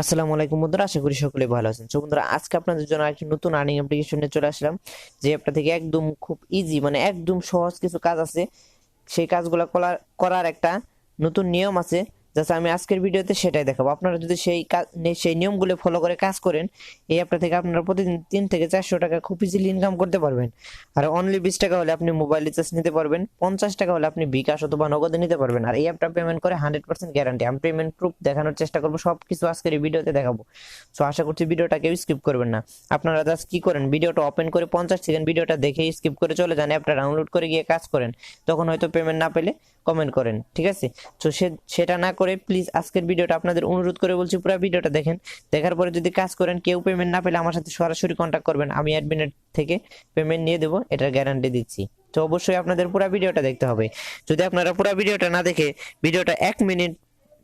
আসসালামু আলাইকুম বন্ধুরা, আশা করি সকলে ভালো আছেন। তো বন্ধুরা, আজকে আপনাদের জন্য একটি নতুন আর্নিং অ্যাপ্লিকেশন নিয়ে চলে আসলাম। যে অ্যাপটা থেকে একদম খুব ইজি, মানে একদম সহজ কিছু কাজ আছে। সেই কাজগুলো করার একটা নতুন নিয়ম আছে। জাস্ট আমি আজকের ভিডিওতে সেটাই দেখাবো। আপনারা যদি সেই নিয়মগুলো ফলো করে কাজ করেন, এই অ্যাপটা থেকে আপনারা প্রতিদিন 3 থেকে 400 টাকা খুব ইজিলি ইনকাম করতে পারবেন। আর অনলি 20 টাকা হলে আপনি মোবাইল রিচার্জ নিতে পারবেন, 50 টাকা হলে আপনি বিকাশ অথবা নগদে নিতে পারবেন। আর এই অ্যাপটা পেমেন্ট করে 100% গ্যারান্টি। আমি পেমেন্ট প্রুফ দেখানোর চেষ্টা করবো, সবকিছু আজকের এই ভিডিওতে দেখাবো। সো আশা করছি ভিডিওটা কেউ স্কিপ করবেন না। আপনারা জাস্ট কি করেন, ভিডিওটা ওপেন করে 50 সেকেন্ড ভিডিওটা দেখে স্কিপ করে চলে যান, অ্যাপটা ডাউনলোড করে গিয়ে কাজ করেন। তখন হয়তো পেমেন্ট না পেলে কমেন্ট করেন, ঠিক আছে? তো সেটা না করে প্লিজ আজকের ভিডিওটা আপনাদের অনুরোধ করে বলছি, পুরো ভিডিওটা দেখেন। দেখার পরে যদি কাজ করেন, কেউ পেমেন্ট না পেলে আমার সাথে সরাসরি কন্ট্যাক্ট করবেন, আমি অ্যাডমিনের থেকে পেমেন্ট নিয়ে দেবো, এটার গ্যারান্টি দিচ্ছি। তো অবশ্যই আপনাদের পুরো ভিডিওটা দেখতে হবে। যদি আপনারা পুরো ভিডিওটা না দেখে ভিডিওটা 1 মিনিট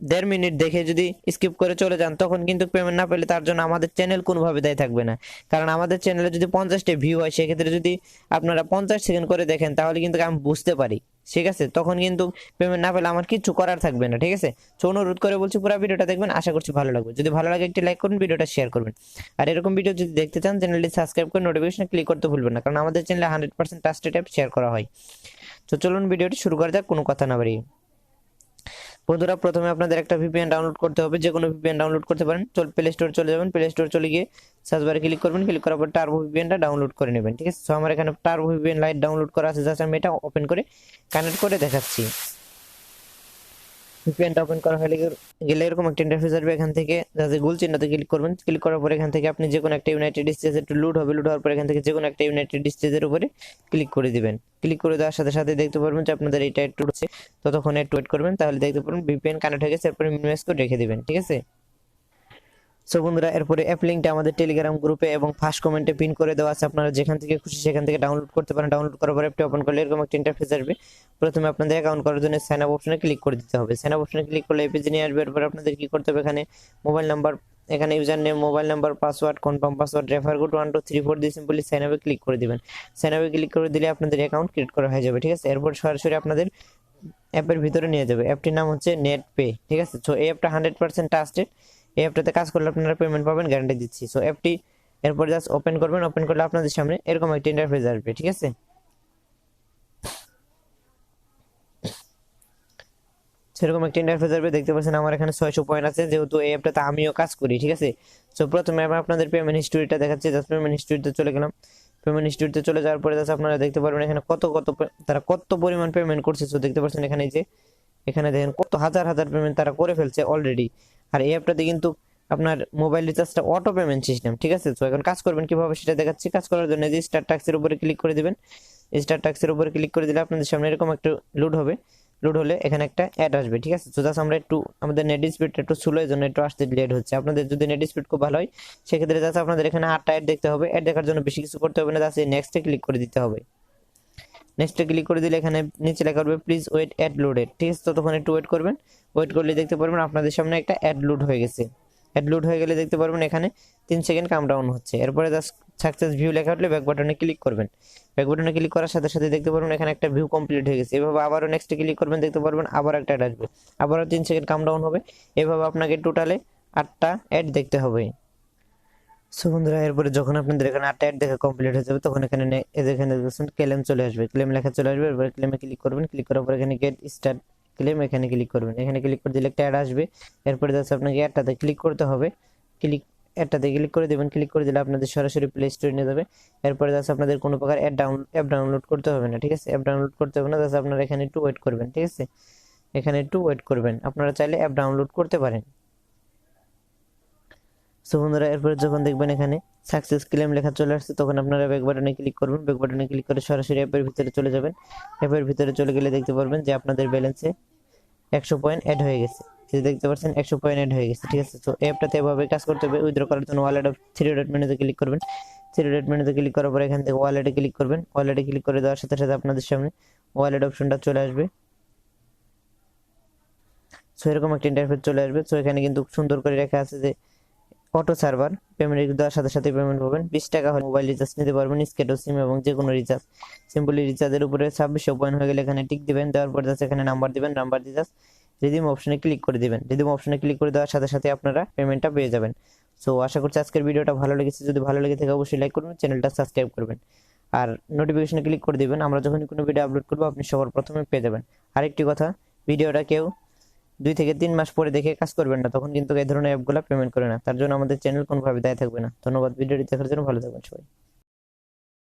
1.5 মিনিট দেখে যদি স্কিপ করে চলে যান, তখন কিন্তু পেমেন্ট না পেলে তার জন্য আমাদের চ্যানেল কোনোভাবে দায়ী থাকবে না। কারণ আমাদের চ্যানেলে যদি 50টা ভিউ হয়, সেক্ষেত্রে যদি আপনারা 50 সেকেন্ড করে দেখেন, তাহলে কিন্তু আমি বুঝতে পারি, ঠিক আছে? তখন কিন্তু পেমেন্ট না পেলে আমার কিছু করার থাকবে না, ঠিক আছে? তো অনুরোধ করে বলছি, পুরো ভিডিওটা দেখবেন, আশা করছি ভালো লাগবে। যদি ভালো লাগে একটি লাইক করুন, ভিডিওটা শেয়ার করবেন। আর এরকম ভিডিও যদি দেখতে চান, চ্যানেলটি সাবস্ক্রাইব করে নোটিফিকেশন ক্লিক করতে ভুলবেন না, কারণ আমাদের চ্যানেলে 100% ট্রাস্টেড অ্যাপ শেয়ার করা হয়। তো চলুন ভিডিওটি শুরু করা যাক, কোনো কথা না বাড়িয়ে। বন্ধুরা, প্রথমে আপনাদের একটা ভিপিএন ডাউনলোড করতে হবে। যে কোনো ভিপিএন ডাউনলোড করতে পারেন। প্লে স্টোর চলে যাবেন, প্লে স্টোর চলে গিয়ে সার্চ বারে ক্লিক করবেন, ক্লিক করার পর টার্বো ভিপিএনটা ডাউনলোড করে নেবেন, ঠিক আছে? তো আমার এখানে টার্বো ভিপিএন লাইট ডাউনলোড করা আছে, জাস্ট আমি এটা ওপেন করে কানেক্ট করে দেখাচ্ছি। ভিপিএনটা ওপেন করা হয়ে গেলে এরকম একটা ইন্টারফেস আসবে। এখান থেকে জাস্ট গোল চিহ্নতে ক্লিক করবেন, ক্লিক করার পর এখান থেকে আপনি যে কোনো একটা ইউনাইটেড স্টেটস একটু লোড হবে, লোড হওয়ার পর এখান থেকে যে কোনো একটা ইউনাইটেড স্টেটের উপরে ক্লিক করে দিবেন। ক্লিক করে দেওয়ার সাথে সাথে দেখতে পারবেন যে আপনাদের এটা একটু হচ্ছে, ততক্ষণ একটু ওয়েট করবেন, তাহলে দেখতে পারবেন ভিপিএন কানেক্ট হয়ে গেছে। এরপরে মিনিমাইজ করে রেখে দিবেন, ঠিক আছে? সো বন্ধুরা, এরপরে অ্যাপ লিঙ্কটা আমাদের টেলিগ্রাম গ্রুপে এবং ফার্স্ট কমেন্টে পিন করে দেওয়া আছে। আপনারা যেখান থেকে খুশি সেখান থেকে ডাউনলোড করতে পারেন। ডাউনলোড করার পর অ্যাপটি ওপেন করলে এরকম একটা ইন্টারফেস আসবে। প্রথমে আপনাদের অ্যাকাউন্ট করার জন্য সাইন আপ অপশনে ক্লিক করে দিতে হবে। সাইন আপ অপশনে ক্লিক করলে এই পেজে নিয়ে আসবে। এরপর আপনাদের কি করতে হবে, এখানে মোবাইল নাম্বার, এখানে user name, mobile number, password, confirm password, refer code 1234 দিয়ে সিম্পলি সাইন আপে ক্লিক করে দিবেন। সাইন আপে ক্লিক করে দিলে আপনাদের অ্যাকাউন্ট ক্রিয়েট করা হয়ে যাবে, ঠিক আছে? এরপর সরাসরি আপনাদের অ্যাপের ভিতরে নিয়ে যাবে। অ্যাপটির নাম হচ্ছে নেট পে, ঠিক আছে? সো এই অ্যাপটা 100% ট্রাস্টেড। এই অ্যাপটাতে কাজ করলে আপনারা পেমেন্ট পাবেন, গ্যারান্টি দিচ্ছি। সো অ্যাপটি এরপর জাস্ট ওপেন করবেন। ওপেন করলে আপনাদের সামনে এরকম একটা ইন্টারফেস আসবে, ঠিক আছে? সেরকম একটা ইন্টারফেস আসবে, দেখতে পাচ্ছেন আমার এখানে 600 পয়েন্ট আছে, যেহেতু এই অ্যাপটাতে আমিও কাজ করি, ঠিক আছে? সো প্রথমে আমি আপনাদের পেমেন্ট হিস্টোরিটা দেখাচ্ছি। জাস্ট পেমেন্ট হিস্টোরিতে চলে গেলাম। পেমেন্ট হিস্টোরিতে চলে যাওয়ার পরে জাস্ট আপনারা দেখতে পারবেন এখানে তারা কত পরিমাণ পেমেন্ট করছে। সো দেখতে পাচ্ছেন এখানে যে, এখানে দেখেন কত হাজার হাজার পেমেন্ট তারা করে ফেলছে অলরেডি। আর এই অ্যাপটাতে কিন্তু আপনার মোবাইল রিচার্জটা অটো পেমেন্ট সিস্টেম, ঠিক আছে? তো এখন কাজ করবেন কিভাবে সেটা দেখাচ্ছি। কাজ করার জন্য যে স্টার টাক্সের উপরে ক্লিক করে দিবেন। স্টার টাক্সের উপরে ক্লিক করে দিলে আপনাদের সামনে এরকম একটা লোড হবে। লোড হলে এখানে একটা অ্যাড আসবে, ঠিক আছে? তো জাস্ট আমরা একটু, আমাদের নেট স্পিডটা একটু স্লো, এর জন্য একটু আসতে লেট হচ্ছে। আপনাদের যদি নেট স্পিড খুব ভালো হয়, সেক্ষেত্রে জাস্ট আপনাদের এখানে 8টা অ্যাড দেখতে হবে। অ্যাড দেখার জন্য বেশি কিছু করতে হবে না, জাস্ট নেক্সটে ক্লিক করে দিতে হবে। নেক্সটে ক্লিক করে দিলে এখানে নিচে লেখা হবে প্লিজ ওয়েট অ্যাড লোডেড, ঠিক আছে? ততক্ষণ একটু ওয়েট করবেন। ওয়েট করলে দেখতে পারবেন আপনাদের সামনে একটা অ্যাড লোড হয়ে গেছে। অ্যাড লোড হয়ে গেলে দেখতে পারবেন এখানে 3 সেকেন্ড কাম ডাউন হচ্ছে। এরপরে জাস্ট সাকসেস ভিউ লেখা উঠলে ব্যাক বাটনে ক্লিক করবেন। ব্যাক বাটনে ক্লিক করার সাথে সাথে দেখতে পারবেন এখানে একটা ভিউ কমপ্লিট হয়ে গেছে। এভাবে আবারও নেক্সটে ক্লিক করবেন, দেখতে পারবেন আবার একটা অ্যাড আসবে, আবারও 3 সেকেন্ড কাম ডাউন হবে। এভাবে আপনাকে টোটালে 8টা অ্যাড দেখতে হবে। সো বন্ধুরা, এরপরে যখন আপনাদের এখানে 8টা অ্যাড দেখা কমপ্লিট হয়ে যাবে, তখন এখানে এখানে দেখছেন ক্লেম চলে আসবে, ক্লেম লেখা চলে আসবে। এরপরে ক্লেমে ক্লিক করবেন। ক্লিক করার পর এখানে গেট স্টার্ট ক্লেম, এখানে ক্লিক করবেন। এখানে ক্লিক করে দিলে একটা অ্যাড আসবে। এরপরে জাস্ট আপনাকে অ্যাডটাতে ক্লিক করতে হবে। অ্যাডটাতে ক্লিক করে দেবেন। ক্লিক করে দিলে আপনাদের সরাসরি প্লে স্টোরে নিয়ে যাবে। এরপরে জাস্ট আপনাদের কোনো প্রকার অ্যাপ ডাউনলোড করতে হবে না, ঠিক আছে? অ্যাপ ডাউনলোড করতে হবে না, জাস্ট আপনারা এখানে একটু ওয়েট করবেন, ঠিক আছে? এখানে একটু ওয়েট করবেন। আপনারা চাইলে অ্যাপ ডাউনলোড করতে পারেন। সো বন্ধুরা, এরপরে যখন দেখবেন এখানে সাকসেস ক্লেম লেখা চলে আসছে, তখন আপনারা ব্যাক বাটনে ক্লিক করবেন। ব্যাক বাটনে ক্লিক করে সরাসরি অ্যাপের ভিতরে চলে যাবেন। অ্যাপের ভিতরে চলে গেলে দেখতে পারবেন যে আপনাদের ব্যালেন্সে 100 পয়েন্ট অ্যাড হয়ে গেছে। এই দেখতে পাচ্ছেন 100 পয়েন্ট অ্যাড হয়ে গেছে, ঠিক আছে? তো অ্যাপটাতে এভাবে কাজ করতে হবে। উইথড্র করার জন্য ওয়ালেট অফ 3 ডট মেনুতে ক্লিক করবেন। 3 ডট মেনুতে ক্লিক করার পর এখান থেকে ওয়ালেটে ক্লিক করবেন। ওয়ালেটে ক্লিক করে দেওয়ার সাথে সাথে আপনাদের সামনে ওয়ালেট অপশনটা চলে আসবে। সো এরকম একটা ইন্টারফেস চলে আসবে। সো এখানে কিন্তু সুন্দর করে লেখা আছে যে অটো সার্ভার পেমেন্ট দেওয়ার সাথে সাথে পেমেন্ট পাবেন। 20 টাকা হলে মোবাইল রিচার্জ নিতে পারবেন, স্কেটো সিম এবং যে কোনো রিচার্জ। সিম্পলি রিচার্জের উপরে 2600 পয়েন্ট হয়ে গেলে এখানে টিক দিবেন। দেওয়ার পর জাস্ট এখানে নাম্বার দিবেন, নাম্বার দিয়ে জাস্ট রিডিম অপশনে ক্লিক করে দিবেন। রিডিম অপশনে ক্লিক করে দেওয়ার সাথে সাথে আপনারা পেমেন্টটা পেয়ে যাবেন। সো আশা করছি আজকের ভিডিওটা ভালো লেগেছে। যদি ভালো লেগে থাকে অবশ্যই লাইক করবেন, চ্যানেলটা সাবস্ক্রাইব করবেন আর নোটিফিকেশনে ক্লিক করে দিবেন। আমরা যখনই কোনো ভিডিও আপলোড করবো আপনি সবার প্রথমে পেয়ে যাবেন। আরেকটি কথা, ভিডিওটা কেউ 2 থেকে 3 মাস পরে দেখে কাজ করবেন না, তখন কিন্তু এই ধরনের অ্যাপগুলো পেমেন্ট করে না। তার জন্য আমাদের চ্যানেল কোনোভাবে দায়ী থাকবে না। ধন্যবাদ ভিডিওটি দেখার জন্য, ভালো থাকবেন সবাই।